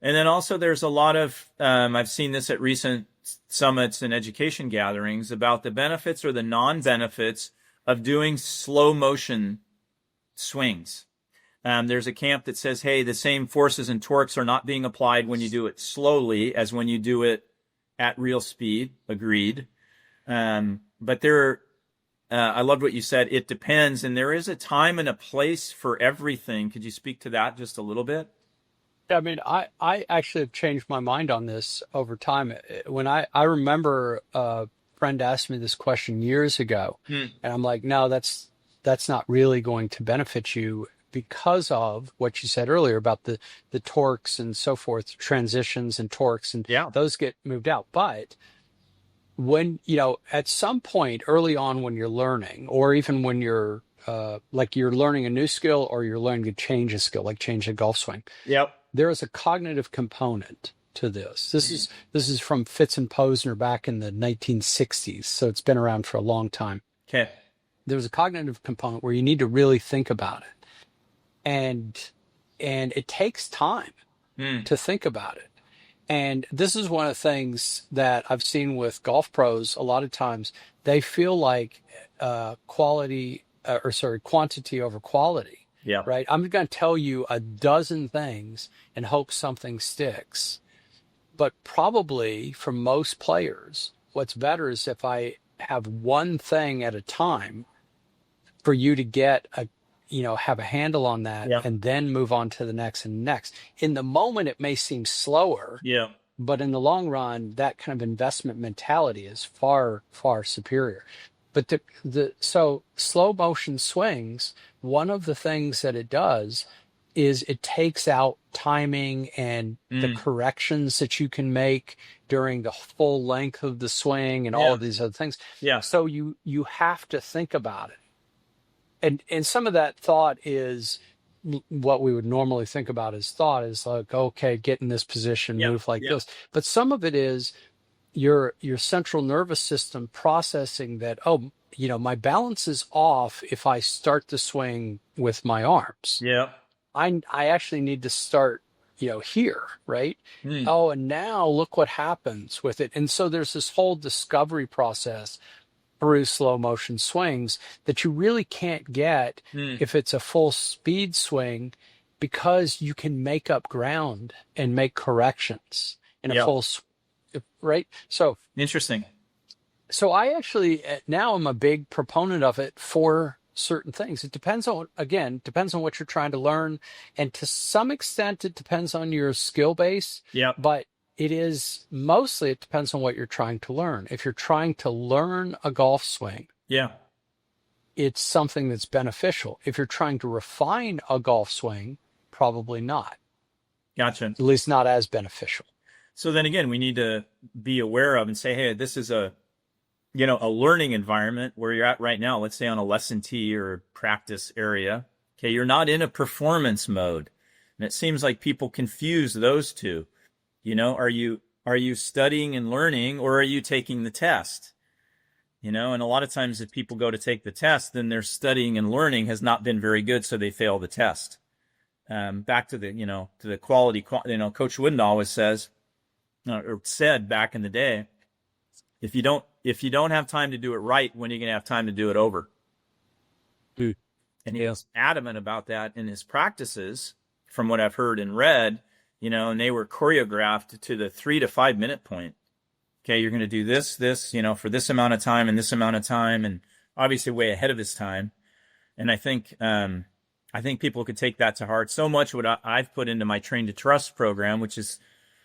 And then also there's a lot of, I've seen this at recent summits and education gatherings about the benefits or the non-benefits of doing slow motion swings. There's a camp that says, hey, the same forces and torques are not being applied when you do it slowly as when you do it at real speed. Agreed. But I loved what you said. It depends. And there is a time and a place for everything. Could you speak to that just a little bit? I mean, I actually have changed my mind on this over time. When I remember a friend asked me this question years ago, and I'm like, no, that's not really going to benefit you because of what you said earlier about the torques and so forth, transitions and torques, and those get moved out. But when, at some point early on when you're learning, or even when you're like you're learning a new skill or you're learning to change a skill, like change a golf swing. Yep. There is a cognitive component to this. This is from Fitz and Posner back in the 1960s, so it's been around for a long time. Okay. There's a cognitive component where you need to really think about it, and it takes time to think about it. And this is one of the things that I've seen with golf pros. A lot of times they feel like quantity over quality. Yeah. Right. I'm going to tell you a dozen things and hope something sticks. But probably for most players, what's better is if I have one thing at a time for you to get have a handle on that and then move on to the next and next. In the moment, it may seem slower. Yeah. But in the long run, that kind of investment mentality is far, far superior. But so slow motion swings, one of the things that it does is it takes out timing and the corrections that you can make during the full length of the swing and all of these other things. Yeah. So you have to think about it. And some of that thought is what we would normally think about as thought is like, okay, get in this position, move like this. But some of it is your central nervous system processing that, my balance is off if I start the swing with my arms. Yeah. I actually need to start, here, right? Oh, and now look what happens with it. And so there's this whole discovery process through slow motion swings that you really can't get if it's a full speed swing, because you can make up ground and make corrections in a full right? So interesting. So I actually now am a big proponent of it for certain things. It depends on what you're trying to learn. And to some extent, it depends on your skill base. Yeah. But it depends on what you're trying to learn. If you're trying to learn a golf swing, it's something that's beneficial. If you're trying to refine a golf swing, probably not. Gotcha. At least not as beneficial. So then again, we need to be aware of and say, hey, this is a learning environment where you're at right now. Let's say on a lesson tee or practice area. Okay, you're not in a performance mode. And it seems like people confuse those two. Are you studying and learning, or are you taking the test? And a lot of times if people go to take the test, then their studying and learning has not been very good, so they fail the test. Back to the quality, Coach Wooden always says, or said back in the day, if you don't have time to do it right, when are you going to have time to do it over? And he was adamant about that in his practices, from what I've heard and read, and they were choreographed to the 3 to 5 minute point. okay, you're going to do this, for this amount of time and this amount of time, and obviously way ahead of his time. And I think people could take that to heart. So much what I've put into my Train to Trust program, which is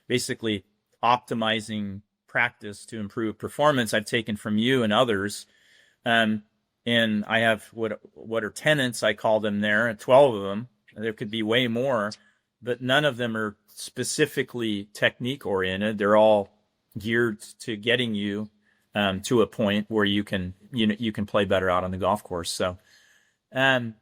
basically optimizing practice to improve performance, I've taken from you and others. And I have what are tenets, I call them there, 12 of them. There could be way more, but none of them are specifically technique oriented. They're all geared to getting you to a point where you can play better out on the golf course. So the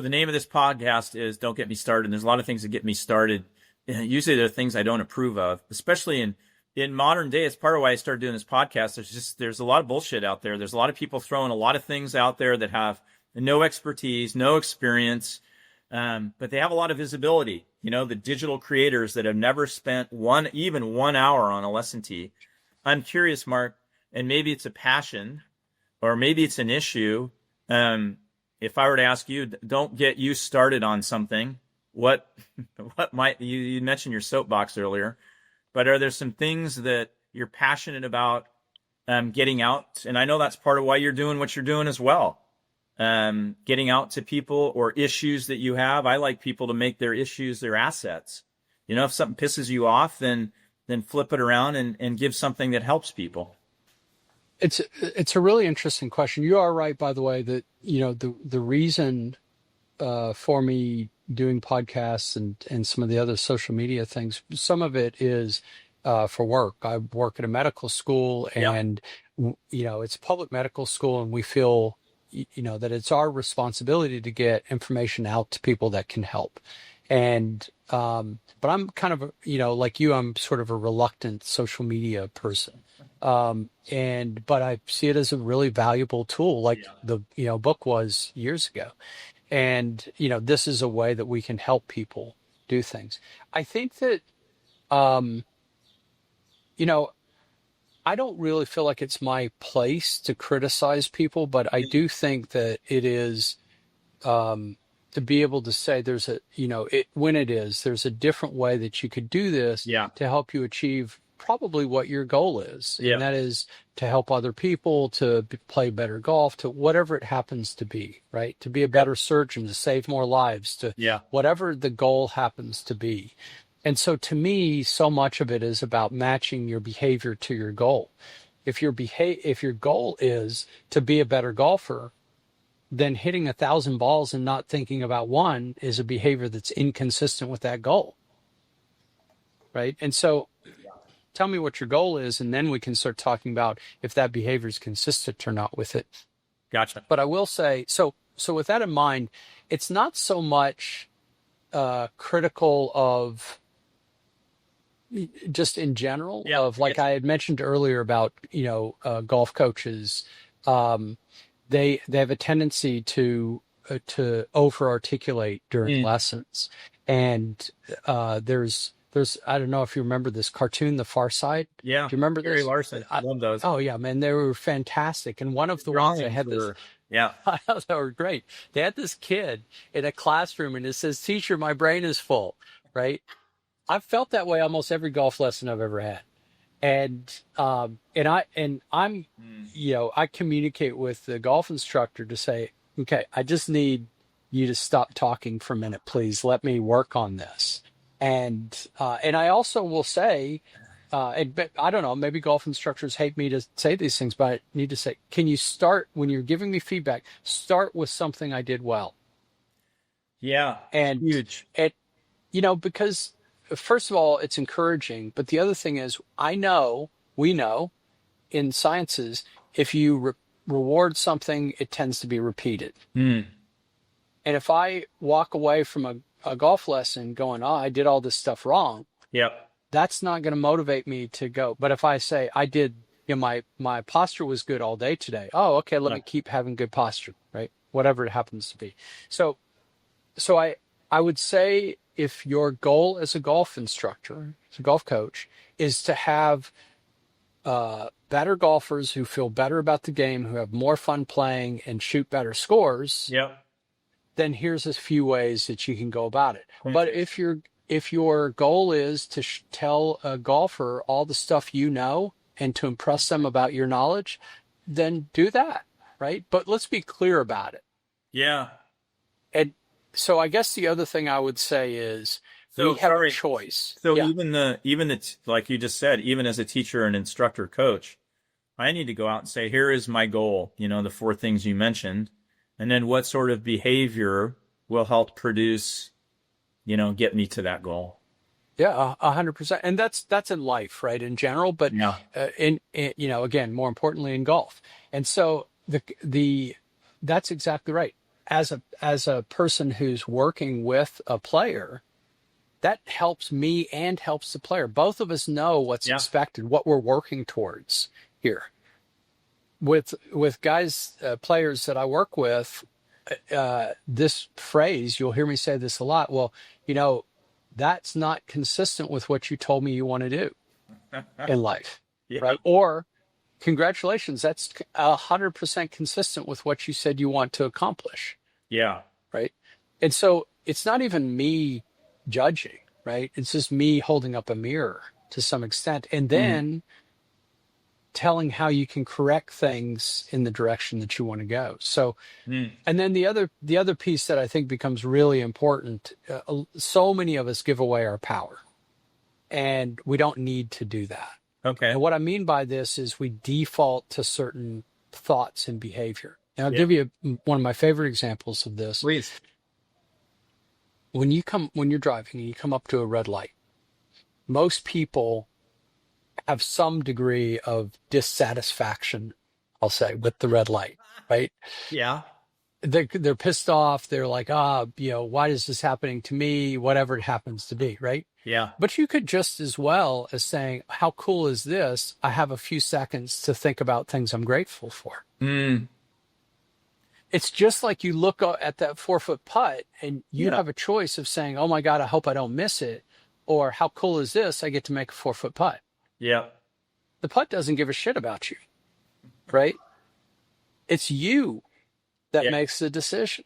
name of this podcast is Don't Get Me Started. And there's a lot of things that get me started. Usually there are things I don't approve of, especially in modern day. It's part of why I started doing this podcast. There's a lot of bullshit out there. There's a lot of people throwing a lot of things out there that have no expertise, no experience, but they have a lot of visibility. The digital creators that have never spent even 1 hour on a lesson tee. I'm curious, Mark, and maybe it's a passion or maybe it's an issue. If I were to ask you, don't get you started on something, what might you mentioned your soapbox earlier, but are there some things that you're passionate about getting out? And I know that's part of why you're doing what you're doing as well. Getting out to people or issues that you have. I like people to make their issues their assets. If something pisses you off, then flip it around and give something that helps people. It's a really interesting question. You are right, by the way, that the reason for me doing podcasts and some of the other social media things, some of it is for work. I work at a medical school, and it's a public medical school, and we feel that it's our responsibility to get information out to people that can help. And but I'm kind of like you, I'm sort of a reluctant social media person. But I see it as a really valuable tool, like the book was years ago. And this is a way that we can help people do things. I think that I don't really feel like it's my place to criticize people, but I do think that it is to be able to say there's there's a different way that you could do this to help you achieve probably what your goal is. And that is to help other people, to play better golf, to whatever it happens to be, right? To be a better surgeon, to save more lives, to whatever the goal happens to be. And so to me, so much of it is about matching your behavior to your goal. If your goal is to be a better golfer, then hitting 1,000 balls and not thinking about one is a behavior that's inconsistent with that goal, right? And so tell me what your goal is, and then we can start talking about if that behavior is consistent or not with it. Gotcha. But I will say, so with that in mind, it's not so much critical of just in general of like I had mentioned earlier about, golf coaches. They have a tendency to over articulate during lessons. And there's I don't know if you remember this cartoon, The Far Side. Yeah. Do you remember Gary this? Larson. I love those. Oh yeah, man, they were fantastic. And one of the ones that had this, I thought they were great. They had this kid in a classroom and it says, "Teacher, my brain is full," right? I've felt that way almost every golf lesson I've ever had. And I'm I communicate with the golf instructor to say, okay, I just need you to stop talking for a minute, please. Let me work on this. And I also will say, but I don't know, maybe golf instructors hate me to say these things, but I need to say, can you start when you're giving me feedback, start with something I did well. Yeah. And huge. Because first of all, it's encouraging, but the other thing is, we know in sciences, if you reward something, it tends to be repeated. And if I walk away from a golf lesson going, I did all this stuff wrong, that's not going to motivate me to go. But if I say I did, my posture was good all day today. Oh, okay, let me keep having good posture, right? Whatever it happens to be. So I would say, if your goal as a golf instructor, as a golf coach, is to have better golfers who feel better about the game, who have more fun playing and shoot better scores, then here's a few ways that you can go about it. But if your goal is to tell a golfer all the stuff you know and to impress them about your knowledge, then do that, right? But let's be clear about it. Yeah. And so I guess the other thing I would say is we So have a sorry. choice. So Yeah. like you just said, even as a teacher and instructor coach, I need to go out and say, here is my goal, the four things you mentioned, and then what sort of behavior will help produce, get me to that goal. Yeah, 100%. And that's in life, right? In general, but Yeah. again, more importantly in golf. And so that's exactly right. As a person who's working with a player, that helps me and helps the player. Both of us know what's Yeah. expected, what we're working towards here. With guys, players that I work with, this phrase, you'll hear me say this a lot. Well, that's not consistent with what you told me you want to do in life, Yeah. right? Or congratulations, that's 100% consistent with what you said you want to accomplish, Yeah. right? And so it's not even me judging, right? It's just me holding up a mirror to some extent, and then telling how you can correct things in the direction that you want to go. So, and then the other piece that I think becomes really important, so many of us give away our power, and we don't need to do that. Okay. And what I mean by this is we default to certain thoughts and behavior. And I'll Yeah. give you one of my favorite examples of this. Please. When you're driving and you come up to a red light, most people have some degree of dissatisfaction, I'll say, with the red light, right? Yeah. They're pissed off. They're like, why is this happening to me? Whatever it happens to be, right? Yeah. But you could just as well as saying, how cool is this? I have a few seconds to think about things I'm grateful for. It's just like you look at that 4-foot putt and you have a choice of saying, oh my God, I hope I don't miss it. Or how cool is this? I get to make a 4-foot putt. Yeah. The putt doesn't give a shit about you, right? It's you that makes the decision.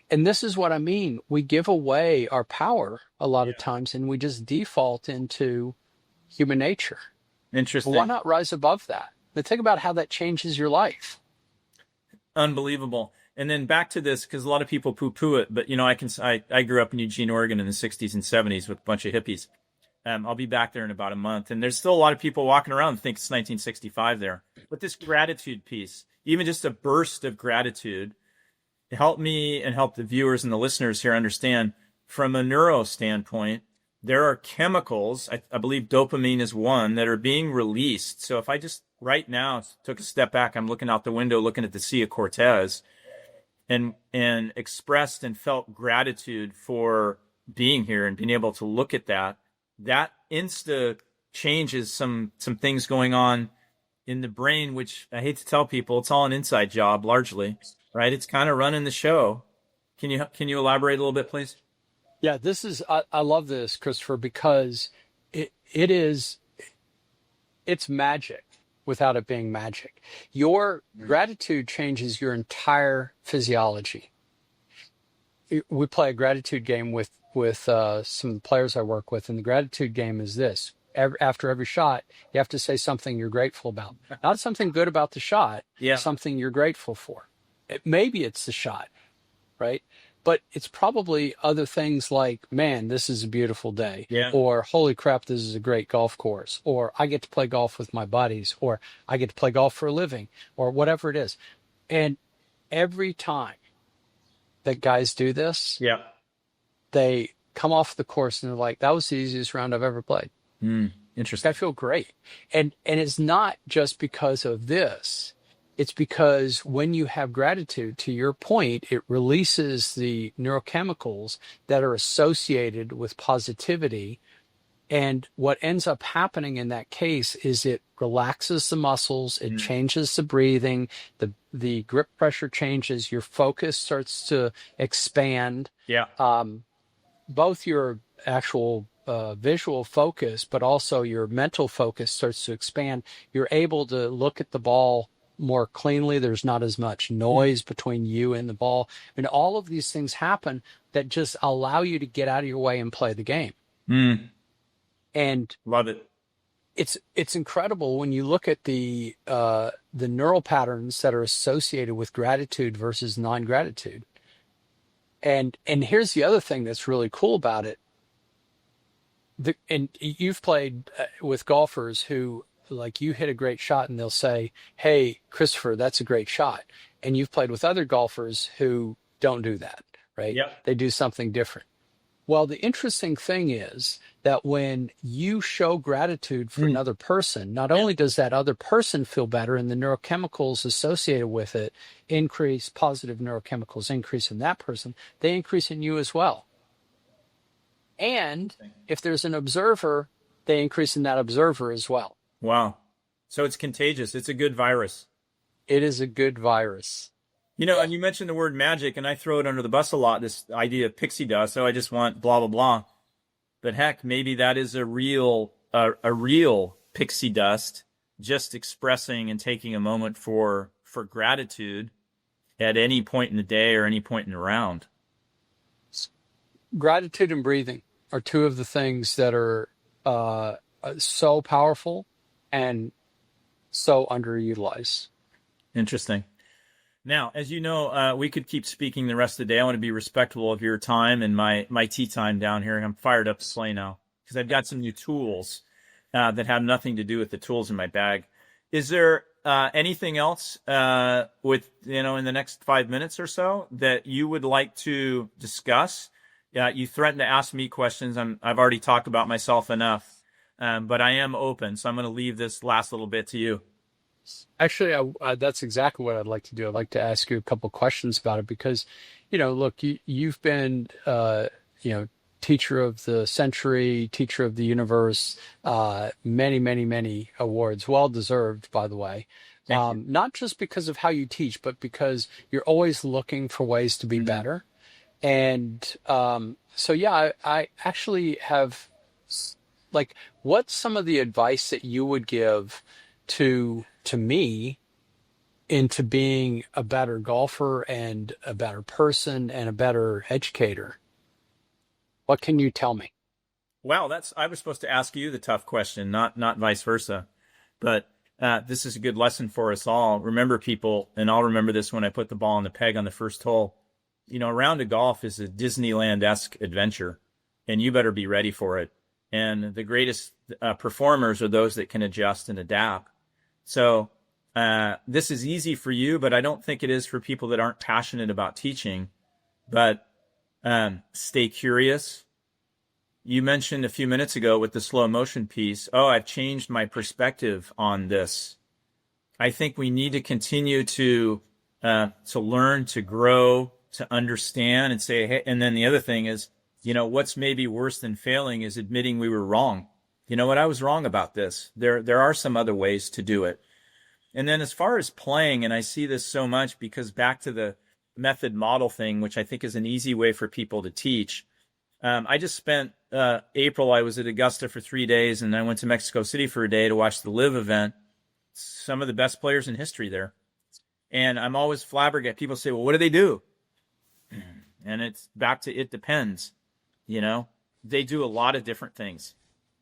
And this is what I mean. We give away our power a lot of times, and we just default into human nature. Interesting. Why not rise above that? But think about how that changes your life. Unbelievable. And then back to this, because a lot of people poo-poo it, but I grew up in Eugene, Oregon in the 60s and 70s with a bunch of hippies. I'll be back there in about a month, and there's still a lot of people walking around and think it's 1965 there. But this gratitude piece, even just a burst of gratitude, help me and help the viewers and the listeners here understand from a neuro standpoint, there are chemicals, I believe dopamine is one, that are being released. So if I just right now took a step back, I'm looking out the window, looking at the Sea of Cortez, and expressed and felt gratitude for being here and being able to look at that insta changes some things going on in the brain, which I hate to tell people, it's all an inside job largely, right? It's kind of running the show. Can you elaborate a little bit, please? Yeah, I love this, Christopher, because it's magic without it being magic. Your gratitude changes your entire physiology. We play a gratitude game with some players I work with, and the gratitude game is this. After every shot, you have to say something you're grateful about. Not something good about the shot, something you're grateful for. Maybe it's the shot, right? But it's probably other things like, man, this is a beautiful day. Yeah. Or, holy crap, this is a great golf course. Or, I get to play golf with my buddies. Or, I get to play golf for a living. Or whatever it is. And every time that guys do this, they come off the course and they're like, that was the easiest round I've ever played. Interesting. I feel great. And it's not just because of this. It's because when you have gratitude, to your point, it releases the neurochemicals that are associated with positivity. And what ends up happening in that case is it relaxes the muscles, it changes the breathing, the grip pressure changes, your focus starts to expand. Both your actual visual focus, but also your mental focus starts to expand. You're able to look at the ball more cleanly. There's not as much noise between you and the ball. And all of these things happen that just allow you to get out of your way and play the game. And love it. it's incredible when you look at the neural patterns that are associated with gratitude versus non-gratitude. And here's the other thing that's really cool about it. And you've played with golfers who, like, you hit a great shot and they'll say, "Hey, Christopher, that's a great shot." And you've played with other golfers who don't do that, right? Yep. They do something different. Well, the interesting thing is that when you show gratitude for another person, not only does that other person feel better and the neurochemicals associated with it increase, positive neurochemicals increase in that person, they increase in you as well. And if there's an observer, they increase in that observer as well. Wow. So it's contagious. It's a good virus. It is a good virus. And you mentioned the word magic, and I throw it under the bus a lot, this idea of pixie dust. So I just want blah, blah, blah. But heck, maybe that is a real pixie dust, just expressing and taking a moment for gratitude at any point in the day or any point in the round. Gratitude and breathing are two of the things that are so powerful and so underutilized. Interesting. Now, as you know, we could keep speaking the rest of the day. I want to be respectful of your time and my tea time down here. I'm fired up to play now because I've got some new tools that have nothing to do with the tools in my bag. Is there anything else in the next 5 minutes or so that you would like to discuss? You threatened to ask me questions. I've already talked about myself enough, but I am open. So I'm going to leave this last little bit to you. Actually, that's exactly what I'd like to do. I'd like to ask you a couple questions about it because, look, you've been, teacher of the century, teacher of the universe, many, many, many awards, well deserved, by the way. Not just because of how you teach, but because you're always looking for ways to be better. And I actually have, like, what's some of the advice that you would give to me into being a better golfer and a better person and a better educator? What can you tell me? Well, I was supposed to ask you the tough question, not vice versa. But this is a good lesson for us all. Remember, people, and I'll remember this when I put the ball on the peg on the first hole. A round of golf is a Disneyland-esque adventure, and you better be ready for it. And the greatest performers are those that can adjust and adapt. So this is easy for you, but I don't think it is for people that aren't passionate about teaching. But stay curious. You mentioned a few minutes ago with the slow motion piece, I've changed my perspective on this. I think we need to continue to learn, to grow, to understand and say, hey, and then the other thing is, what's maybe worse than failing is admitting we were wrong. You know what? I was wrong about this. There are some other ways to do it. And then as far as playing, and I see this so much because back to the method model thing, which I think is an easy way for people to teach. I just spent April, I was at Augusta for 3 days, and I went to Mexico City for a day to watch the LIV event. Some of the best players in history there. And I'm always flabbergasted. People say, well, what do they do? And it's back to it depends. They do a lot of different things.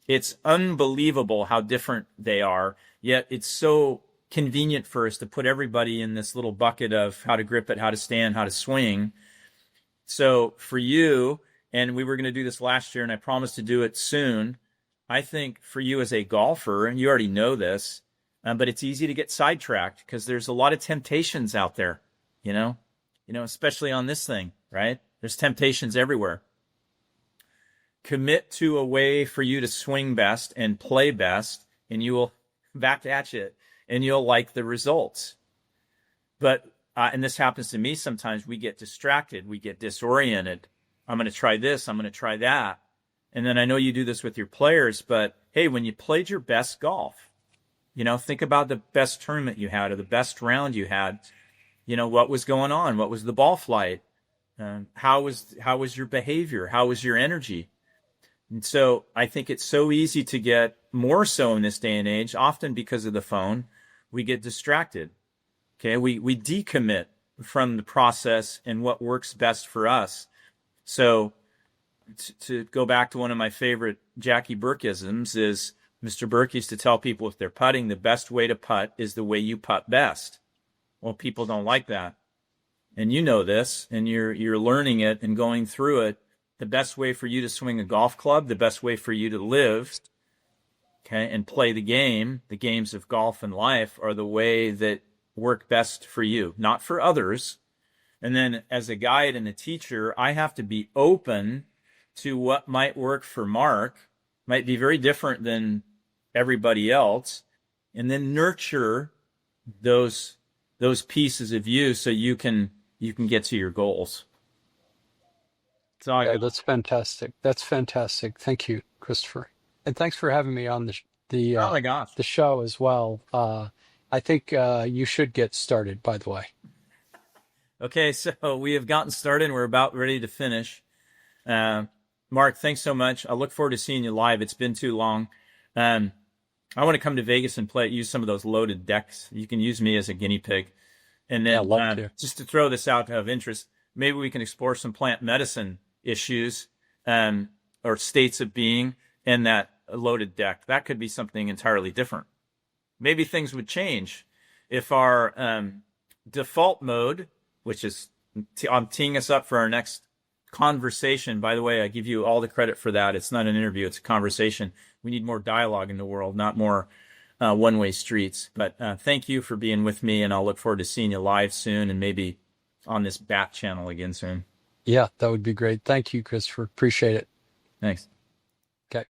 It's unbelievable how different they are, yet it's so convenient for us to put everybody in this little bucket of how to grip it, how to stand, how to swing. So for you, and we were going to do this last year, and I promised to do it soon, I think for you as a golfer, and you already know this, but it's easy to get sidetracked because there's a lot of temptations out there, especially on this thing, right? There's temptations everywhere. Commit to a way for you to swing best and play best, and you will back at you, and you'll like the results. But, and this happens to me sometimes, we get distracted, we get disoriented. I'm going to try this, I'm going to try that. And then I know you do this with your players, but hey, when you played your best golf, think about the best tournament you had or the best round you had. What was going on? What was the ball flight? How was your behavior? How was your energy? And so I think it's so easy to get, more so in this day and age, often because of the phone, we get distracted. Okay, we decommit from the process and what works best for us. So to go back to one of my favorite Jackie Burke-isms is Mr. Burke used to tell people if they're putting, the best way to putt is the way you putt best. Well, people don't like that. And you know this, and you're learning it and going through it. The best way for you to swing a golf club, the best way for you to live, okay, and play the games of golf and life are the way that work best for you, not for others. And then as a guide and a teacher, I have to be open to what might work for Mark, might be very different than everybody else, and then nurture those pieces of you so you can get to your goals. So Yeah, that's fantastic. That's fantastic. Thank you, Christopher. And thanks for having me on oh my gosh. the show as well. I think you should get started, by the way. Okay, so we have gotten started. We're about ready to finish. Mark, thanks so much. I look forward to seeing you live. It's been too long. I want to come to Vegas and use some of those loaded decks. You can use me as a guinea pig. And then love to. just to throw this out of interest, maybe we can explore some plant medicine issues or states of being in that loaded deck. That could be something entirely different. Maybe things would change if our default mode, which is I'm teeing us up for our next conversation. By the way, I give you all the credit for that. It's not an interview, it's a conversation. We need more dialogue in the world, not more one-way streets. But thank you for being with me, and I'll look forward to seeing you live soon and maybe on this BAT channel again soon. Yeah, that would be great. Thank you, Christopher. Appreciate it. Thanks.